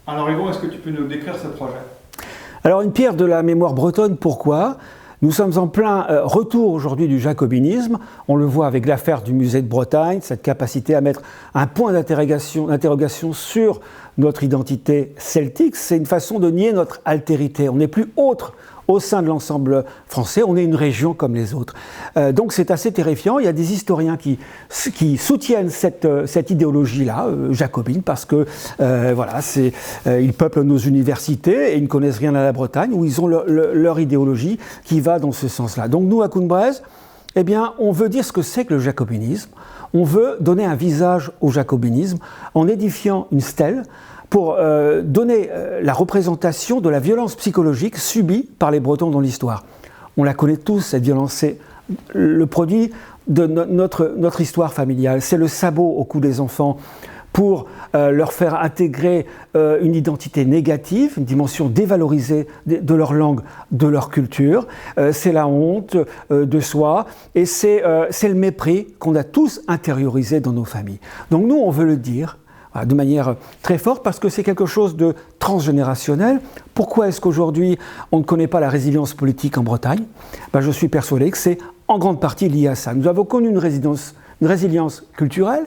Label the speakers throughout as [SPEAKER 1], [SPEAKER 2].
[SPEAKER 1] Alors Yvon, est-ce que tu peux nous décrire ce projet?
[SPEAKER 2] Alors une pierre de la mémoire bretonne, pourquoi? Nous sommes en plein retour aujourd'hui du jacobinisme. On le voit avec l'affaire du musée de Bretagne, cette capacité à mettre un point d'interrogation sur notre identité celtique. C'est une façon de nier notre altérité. On n'est plus autre au sein de l'ensemble français, on est une région comme les autres. Donc c'est assez terrifiant. Il y a des historiens qui soutiennent cette idéologie-là, jacobine, parce que voilà, ils peuplent nos universités et ils ne connaissent rien à la Bretagne, où ils ont leur idéologie qui va dans ce sens-là. Donc nous, à Coumbraise, eh bien, on veut dire ce que c'est que le jacobinisme. On veut donner un visage au jacobinisme en édifiant une stèle pour donner la représentation de la violence psychologique subie par les Bretons dans l'histoire. On la connaît tous, cette violence, c'est le produit de notre histoire familiale, c'est le sabot au cou des enfants pour leur faire intégrer une identité négative, une dimension dévalorisée de leur langue, de leur culture, c'est la honte de soi, et c'est le mépris qu'on a tous intériorisé dans nos familles. Donc nous, on veut le dire, de manière très forte, parce que c'est quelque chose de transgénérationnel. Pourquoi est-ce qu'aujourd'hui on ne connaît pas la résilience politique en Bretagne? Je suis persuadé que c'est en grande partie lié à ça. Nous avons connu une résilience culturelle,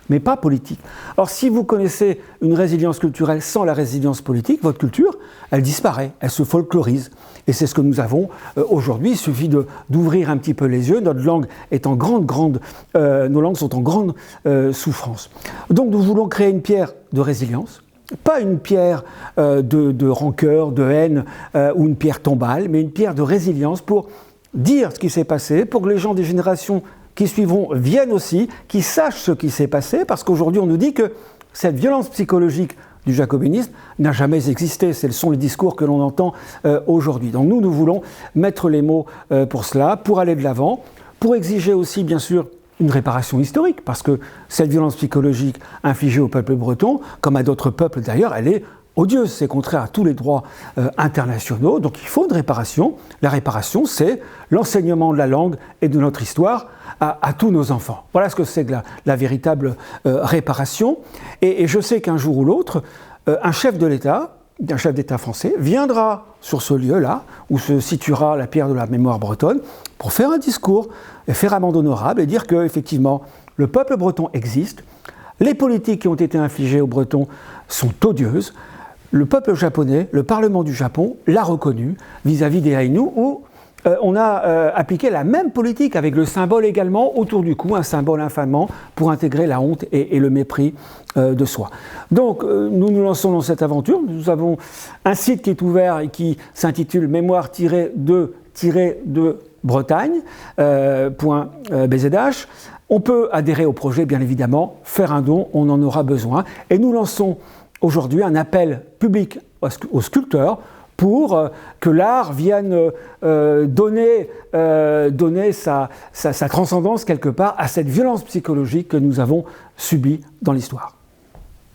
[SPEAKER 2] mais pas politique. Or, si vous connaissez une résilience culturelle sans la résilience politique, votre culture, elle disparaît, elle se folklorise. Et c'est ce que nous avons aujourd'hui. Il suffit d'ouvrir un petit peu les yeux. Notre langue est en nos langues sont en grande souffrance. Donc, nous voulons créer une pierre de résilience, pas une pierre de rancœur, de haine ou une pierre tombale, mais une pierre de résilience pour dire ce qui s'est passé, pour que les gens des générations qui suivront viennent aussi, qui sachent ce qui s'est passé, parce qu'aujourd'hui on nous dit que cette violence psychologique du jacobinisme n'a jamais existé. Ce sont les discours que l'on entend aujourd'hui. Donc nous voulons mettre les mots pour cela, pour aller de l'avant, pour exiger aussi bien sûr une réparation historique, parce que cette violence psychologique infligée au peuple breton, comme à d'autres peuples d'ailleurs, elle est odieuse, c'est contraire à tous les droits internationaux, donc il faut une réparation. La réparation, c'est l'enseignement de la langue et de notre histoire à tous nos enfants. Voilà ce que c'est que la véritable réparation. Et je sais qu'un jour ou l'autre, un chef d'État français, viendra sur ce lieu-là, où se situera la pierre de la mémoire bretonne, pour faire un discours, et faire amende honorable, et dire qu'effectivement, le peuple breton existe, les politiques qui ont été infligées aux Bretons sont odieuses, le peuple japonais, le Parlement du Japon, l'a reconnu vis-à-vis des Aïnous, où on a appliqué la même politique avec le symbole également autour du cou, un symbole infamant pour intégrer la honte et le mépris de soi. Donc nous nous lançons dans cette aventure. Nous avons un site qui est ouvert et qui s'intitule mémoire-de Bretagne.bzh. On peut adhérer au projet, bien évidemment, faire un don, on en aura besoin. Et nous lançons aujourd'hui un appel public aux sculpteurs pour que l'art vienne donner sa transcendance quelque part à cette violence psychologique que nous avons subie dans l'histoire.